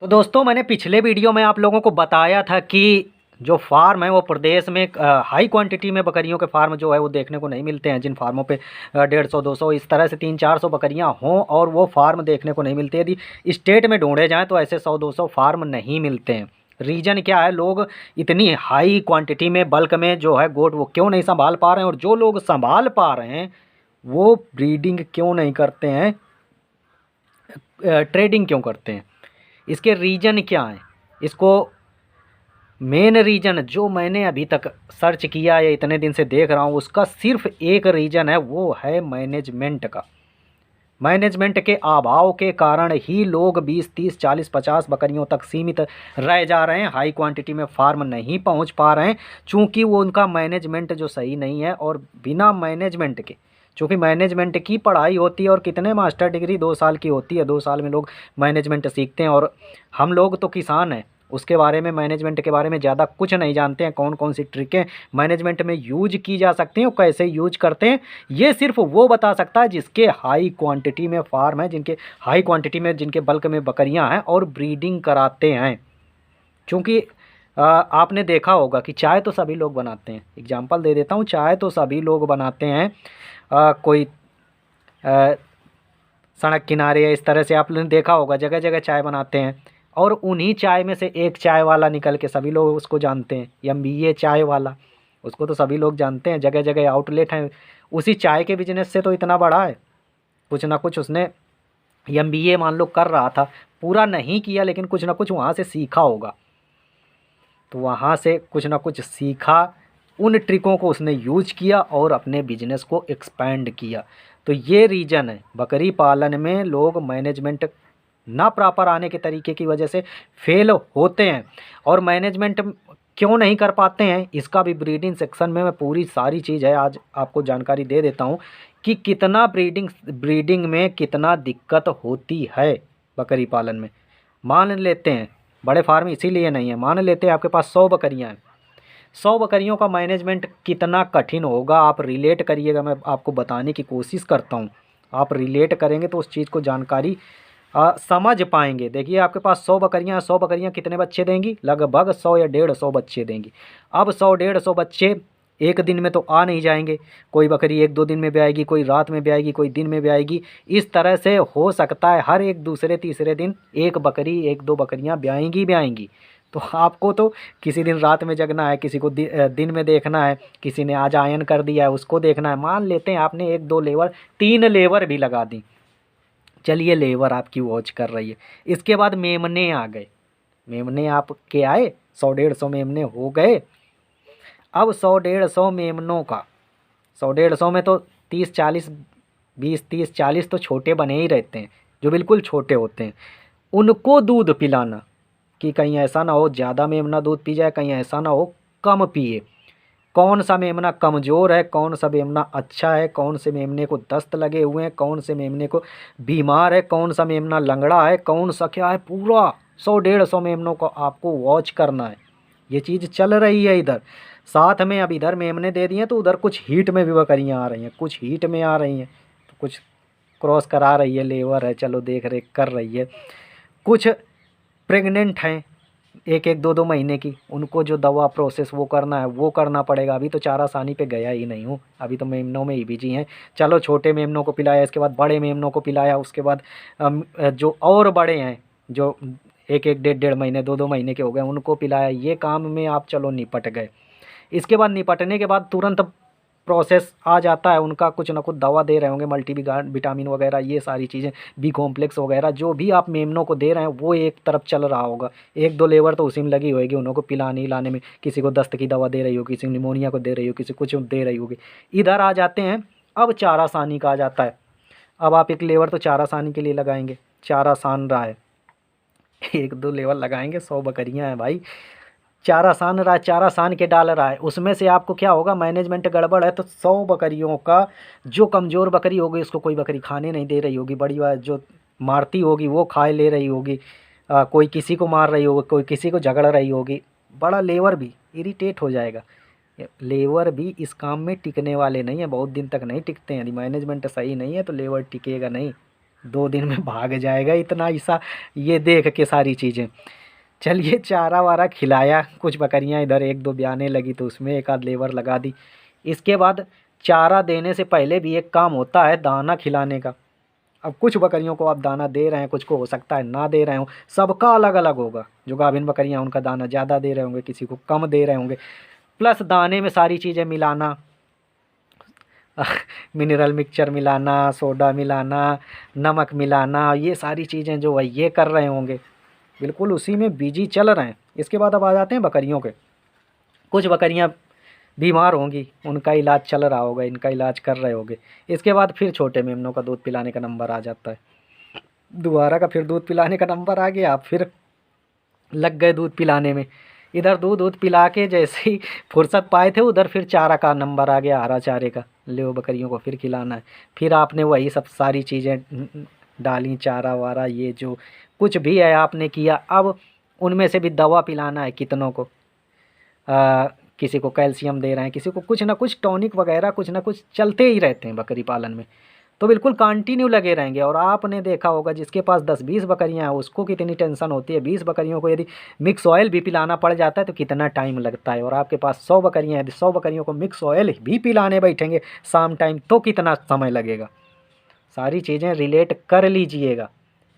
तो दोस्तों मैंने पिछले वीडियो में आप लोगों को बताया था कि जो फार्म है वो प्रदेश में हाई क्वांटिटी में बकरियों के फार्म जो है वो देखने को नहीं मिलते हैं। जिन फार्मों पे 150-200 इस तरह से 300-400 बकरियां हों और वो फार्म देखने को नहीं मिलते। यदि स्टेट में ढूंढे जाएं तो ऐसे 100-200 फार्म नहीं मिलते हैं। रीज़न क्या है, लोग इतनी हाई क्वांटिटी में बल्क में जो है गोट वो क्यों नहीं संभाल पा रहे हैं, और जो लोग संभाल पा रहे हैं वो ब्रीडिंग क्यों नहीं करते हैं, ट्रेडिंग क्यों करते हैं। इसके रीज़न क्या हैं, इसको मेन रीज़न जो मैंने अभी तक सर्च किया या इतने दिन से देख रहा हूँ उसका सिर्फ एक रीज़न है, वो है मैनेजमेंट का। मैनेजमेंट के अभाव के कारण ही लोग 20, 30, 40, 50 बकरियों तक सीमित रह जा रहे हैं, हाई क्वांटिटी में फार्म नहीं पहुंच पा रहे हैं, चूँकि वो उनका मैनेजमेंट जो सही नहीं है। और बिना मैनेजमेंट के, चूँकि मैनेजमेंट की पढ़ाई होती है और कितने मास्टर डिग्री 2 साल की होती है, 2 साल में लोग मैनेजमेंट सीखते हैं। और हम लोग तो किसान हैं, उसके बारे में मैनेजमेंट के बारे में ज़्यादा कुछ नहीं जानते हैं। कौन कौन सी ट्रिकें मैनेजमेंट में यूज की जा सकती हैं और कैसे यूज करते हैं, ये सिर्फ वो बता सकता है जिसके हाई क्वांटिटी में फार्म है, जिनके हाई क्वांटिटी में, जिनके बल्क में बकरियां हैं और ब्रीडिंग कराते हैं। क्योंकि आपने देखा होगा कि चाय तो सभी लोग बनाते हैं। एग्जांपल दे देता हूँ, चाय तो सभी लोग बनाते हैं। कोई अ, सड़क किनारे या इस तरह से आपने देखा होगा, जगह जगह चाय बनाते हैं। और उन्हीं चाय में से एक चाय वाला निकल के सभी लोग उसको जानते हैं, एमबीए चाय वाला, उसको तो सभी लोग जानते हैं। जगह जगह आउटलेट हैं, उसी चाय के बिजनेस से तो इतना बड़ा है। कुछ ना कुछ उसने एमबीए मान लो कर रहा था, पूरा नहीं किया लेकिन कुछ ना कुछ वहाँ से सीखा होगा। तो वहाँ से कुछ ना कुछ सीखा, उन ट्रिकों को उसने यूज किया और अपने बिजनेस को एक्सपेंड किया। तो ये रीज़न है, बकरी पालन में लोग मैनेजमेंट ना प्रॉपर आने के तरीके की वजह से फेल होते हैं। और मैनेजमेंट क्यों नहीं कर पाते हैं, इसका भी ब्रीडिंग सेक्शन में मैं पूरी सारी चीज़ है आज आपको जानकारी दे देता हूँ कि कितना ब्रीडिंग में कितना दिक्कत होती है बकरी पालन में। मान लेते हैं बड़े फार्म इसीलिए नहीं है, मान लेते हैं आपके पास 100 बकरियाँ हैं, 100 बकरियों का मैनेजमेंट कितना कठिन होगा आप रिलेट करिएगा। मैं आपको बताने की कोशिश करता हूँ, आप रिलेट करेंगे तो उस चीज़ को जानकारी समझ पाएंगे। देखिए आपके पास 100 बकरियाँ, 100 बकरियाँ कितने बच्चे देंगी, लगभग 100 या 150 बच्चे देंगी। अब 100-150 बच्चे एक दिन में तो आ नहीं जाएंगे, कोई बकरी 1-2 दिन में भी आएगी, कोई रात में भी आएगी, कोई दिन में भी आएगी। इस तरह से हो सकता है हर एक दूसरे तीसरे दिन एक बकरी 1-2 बकरियाँ ब्याएंगी। तो आपको तो किसी दिन रात में जगना है, किसी को दिन में देखना है, किसी ने आज आयन कर दिया है उसको देखना है। मान लेते हैं आपने 1-2 लेबर, 3 लेबर भी लगा दी, चलिए लेबर आपकी वॉच कर रही है। इसके बाद मेमने आ गए, मेमने आपके आए, 100-150 मेमने हो गए। अब 100-150 मेमनों का, 100-150 में तो 30-40, 20-30-40 तो छोटे बने ही रहते हैं, जो बिल्कुल छोटे होते हैं। उनको दूध पिलाना कि कहीं ऐसा ना हो ज़्यादा मेमना दूध पी जाए, कहीं ऐसा ना हो कम पिए। कौन सा मेमना कमज़ोर है, कौन सा मेमना अच्छा है, कौन से मेमने को दस्त लगे हुए हैं, कौन से मेमने को बीमार है, कौन सा मेमना लंगड़ा है, कौन सा क्या है, पूरा 100-150 मेमनों को आपको वॉच करना है। ये चीज़ चल रही है इधर साथ में। अब इधर मेमने दे दिए तो उधर कुछ हीट में भी बकरियाँ आ रही हैं, कुछ हीट में आ रही हैं, तो कुछ क्रॉस करा रही है, लेबर है, चलो देख रेख कर रही है। कुछ प्रेग्नेंट हैं 1-1 2-2 महीने की, उनको जो दवा प्रोसेस वो करना है वो करना पड़ेगा। अभी तो चारा सानी पे गया ही नहीं हूँ, अभी तो मेमनों में ही बिजी हैं। चलो छोटे मेमनों को पिलाया, इसके बाद बड़े मेमनों को पिलाया, उसके बाद जो और बड़े हैं जो 1-1 1.5 1.5 महीने 2-2 महीने के हो गए उनको पिलाया। ये काम में आप चलो निपट गए। इसके बाद निपटने के बाद तुरंत प्रोसेस आ जाता है उनका, कुछ ना कुछ दवा दे रहे होंगे, मल्टी विटामिन वगैरह, ये सारी चीज़ें, बी कॉम्प्लेक्स वगैरह जो भी आप मेमनों को दे रहे हैं वो एक तरफ चल रहा होगा। 1-2 लेबर तो उसी में लगी होगी, उन्हों को पिलाने हिलाने में, किसी को दस्त की दवा दे रही होगी, किसी को निमोनिया को दे रही होगी, किसी कुछ दे रही होगी। इधर आ जाते हैं, अब चारा सानी का आ जाता है। अब आप एक लेबर तो चारा सानी के लिए लगाएंगे, चारा सान रहा है 1-2 लेबर लगाएंगे, 100 बकरियाँ हैं भाई, चारा सान रहा है, चारा सान के डाल रहा है। उसमें से आपको क्या होगा, मैनेजमेंट गड़बड़ है तो 100 बकरियों का जो कमज़ोर बकरी होगी उसको कोई बकरी खाने नहीं दे रही होगी, बड़ी वाली जो मारती होगी वो खाए ले रही होगी, कोई किसी को मार रही होगी, कोई किसी को झगड़ रही होगी। बड़ा लेबर भी इरिटेट हो जाएगा। लेबर भी इस काम में टिकने वाले नहीं है, बहुत दिन तक नहीं टिकते हैं। यदि मैनेजमेंट सही नहीं है तो लेबर टिकेगा नहीं। 2 दिन में भाग जाएगा इतना ऐसा ये देख के सारी चीज़ें। चलिए चारा वारा खिलाया, कुछ बकरियां इधर 1-2 ब्याने लगी तो उसमें एक आध लेबर लगा दी। इसके बाद चारा देने से पहले भी एक काम होता है दाना खिलाने का। अब कुछ बकरियों को आप दाना दे रहे हैं, कुछ को हो सकता है ना दे रहे हो, सबका अलग अलग होगा। जो गाभिन बकरियां उनका दाना ज़्यादा दे रहे होंगे, किसी को कम दे रहे होंगे। प्लस दाने में सारी चीज़ें मिलाना, मिनरल मिक्सचर मिलाना, सोडा मिलाना, नमक मिलाना, ये सारी चीज़ें जो है ये कर रहे होंगे, बिल्कुल उसी में बिजी चल रहे हैं। इसके बाद अब आ जाते हैं बकरियों के। कुछ बकरियां बीमार होंगी, उनका इलाज चल रहा होगा, इनका इलाज कर रहे होंगे। इसके बाद फिर छोटे मेमनों का दूध पिलाने का नंबर आ जाता है, दोबारा का फिर दूध पिलाने का नंबर आ गया, फिर लग गए दूध पिलाने में। इधर दूध दूध पिला के जैसे ही फुर्सत पाए थे उधर फिर चारा का नंबर आ गया, हरा चारे का, ले वो बकरियों को फिर खिलाना है। फिर आपने वही सब सारी चीज़ें डाली, चारा वारा ये जो कुछ भी है आपने किया। अब उनमें से भी दवा पिलाना है कितनों को, किसी को कैल्शियम दे रहे हैं, किसी को कुछ ना कुछ टॉनिक वगैरह कुछ ना कुछ चलते ही रहते हैं बकरी पालन में। तो बिल्कुल कंटिन्यू लगे रहेंगे। और आपने देखा होगा जिसके पास 10-20 बकरियां हैं उसको कितनी टेंशन होती है। 20 बकरियों को यदि मिक्स ऑयल भी पिलाना पड़ जाता है तो कितना टाइम लगता है। और आपके पास 100 बकरियां हैं, यदि 100 बकरियों को मिक्स ऑयल भी पिलाने बैठेंगे शाम टाइम तो कितना समय लगेगा। सारी चीज़ें रिलेट कर लीजिएगा।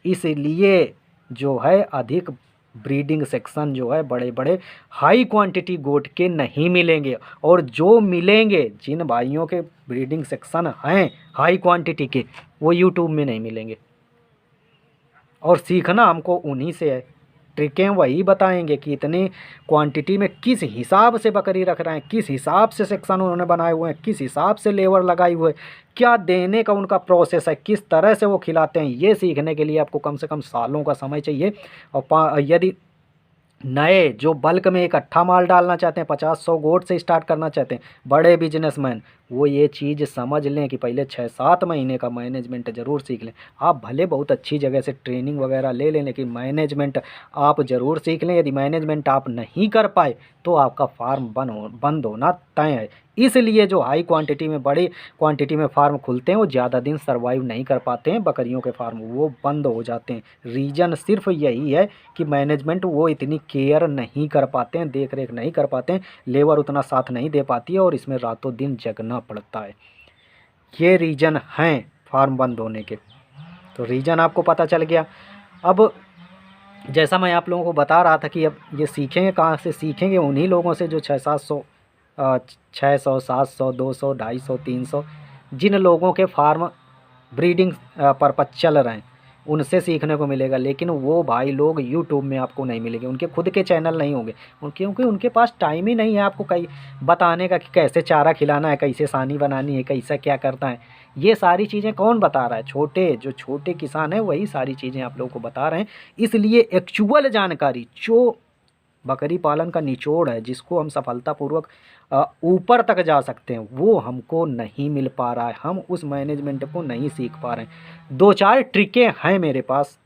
इसलिए जो है अधिक ब्रीडिंग सेक्शन जो है बड़े बड़े हाई क्वांटिटी गोट के नहीं मिलेंगे। और जो मिलेंगे, जिन भाइयों के ब्रीडिंग सेक्शन हैं हाई क्वांटिटी के, वो यूट्यूब में नहीं मिलेंगे। और सीखना हमको उन्हीं से है। ट्रिकें वही बताएंगे कि इतने क्वांटिटी में किस हिसाब से बकरी रख रहे हैं, किस हिसाब से सेक्शन उन्होंने बनाए हुए हैं, किस हिसाब से लेबर लगाई हुए, क्या देने का उनका प्रोसेस है, किस तरह से वो खिलाते हैं। ये सीखने के लिए आपको कम से कम सालों का समय चाहिए। और यदि नए जो बल्क में इकट्ठा माल डालना चाहते हैं, 50-100 गोट से स्टार्ट करना चाहते हैं बड़े बिजनेसमैन, वो ये चीज़ समझ लें कि पहले 6-7 महीने का मैनेजमेंट ज़रूर सीख लें। आप भले बहुत अच्छी जगह से ट्रेनिंग वगैरह ले लें, लेकिन मैनेजमेंट आप ज़रूर सीख लें। यदि मैनेजमेंट आप नहीं कर पाए तो आपका फार्म बंद होना तय है। इसलिए जो हाई क्वांटिटी में बड़ी क्वांटिटी में फार्म खुलते हैं वो ज़्यादा दिन सर्वाइव नहीं कर पाते हैं, बकरियों के फार्म वो बंद हो जाते हैं। रीज़न सिर्फ यही है कि मैनेजमेंट वो इतनी केयर नहीं कर पाते हैं, देख रेख नहीं कर पाते हैं, लेबर उतना साथ नहीं दे पाती है और इसमें रातों दिन जगना पड़ता है। ये रीज़न हैं फार्म बंद होने के। तो रीज़न आपको पता चल गया। अब जैसा मैं आप लोगों को बता रहा था कि अब ये सीखेंगे कहाँ से, सीखेंगे उन्हीं लोगों से जो 600, 700, 200, 250, 300 जिन लोगों के फार्म ब्रीडिंग पर्पज चल रहे हैं उनसे सीखने को मिलेगा। लेकिन वो भाई लोग यूट्यूब में आपको नहीं मिलेंगे, उनके खुद के चैनल नहीं होंगे, क्योंकि उनके पास टाइम ही नहीं है आपको कहीं बताने का कि कैसे चारा खिलाना है, कैसे सानी बनानी है, कैसा क्या करना है। ये सारी चीज़ें कौन बता रहा है? जो छोटे किसान हैं वही सारी चीज़ें आप लोगों को बता रहे हैं। इसलिए एक्चुअल जानकारी जो बकरी पालन का निचोड़ है, जिसको हम सफलतापूर्वक ऊपर तक जा सकते हैं, वो हमको नहीं मिल पा रहा है। हम उस मैनेजमेंट को नहीं सीख पा रहे हैं। 2-4 ट्रिकें हैं मेरे पास,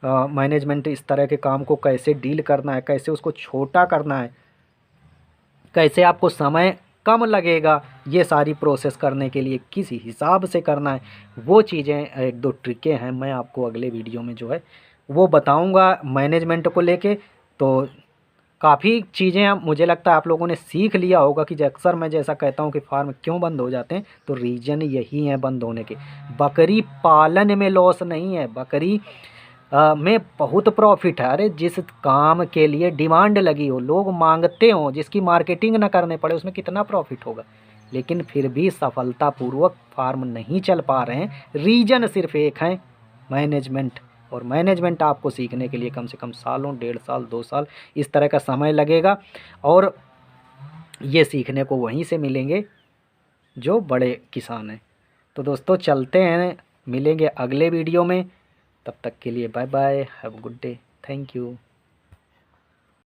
मैनेजमेंट इस तरह के काम को कैसे डील करना है, कैसे उसको छोटा करना है, कैसे आपको समय कम लगेगा ये सारी प्रोसेस करने के लिए, किस हिसाब से करना है, वो चीज़ें 1-2 ट्रिकें हैं। मैं आपको अगले वीडियो में जो है वो बताऊंगा मैनेजमेंट को लेके। तो काफ़ी चीज़ें मुझे लगता है आप लोगों ने सीख लिया होगा कि अक्सर मैं जैसा कहता हूँ कि फार्म क्यों बंद हो जाते हैं, तो रीज़न यही है बंद होने के। बकरी पालन में लॉस नहीं है, बकरी में बहुत प्रॉफिट है। अरे जिस काम के लिए डिमांड लगी हो, लोग मांगते हो, जिसकी मार्केटिंग ना करने पड़े, उसमें कितना प्रॉफिट होगा। लेकिन फिर भी सफलतापूर्वक फार्म नहीं चल पा रहे हैं। रीज़न सिर्फ एक है, मैनेजमेंट। और मैनेजमेंट आपको सीखने के लिए कम से कम सालों, 1.5 साल 2 साल इस तरह का समय लगेगा। और ये सीखने को वहीं से मिलेंगे जो बड़े किसान हैं। तो दोस्तों चलते हैं, मिलेंगे अगले वीडियो में। तब तक के लिए bye bye, have a good day, thank you.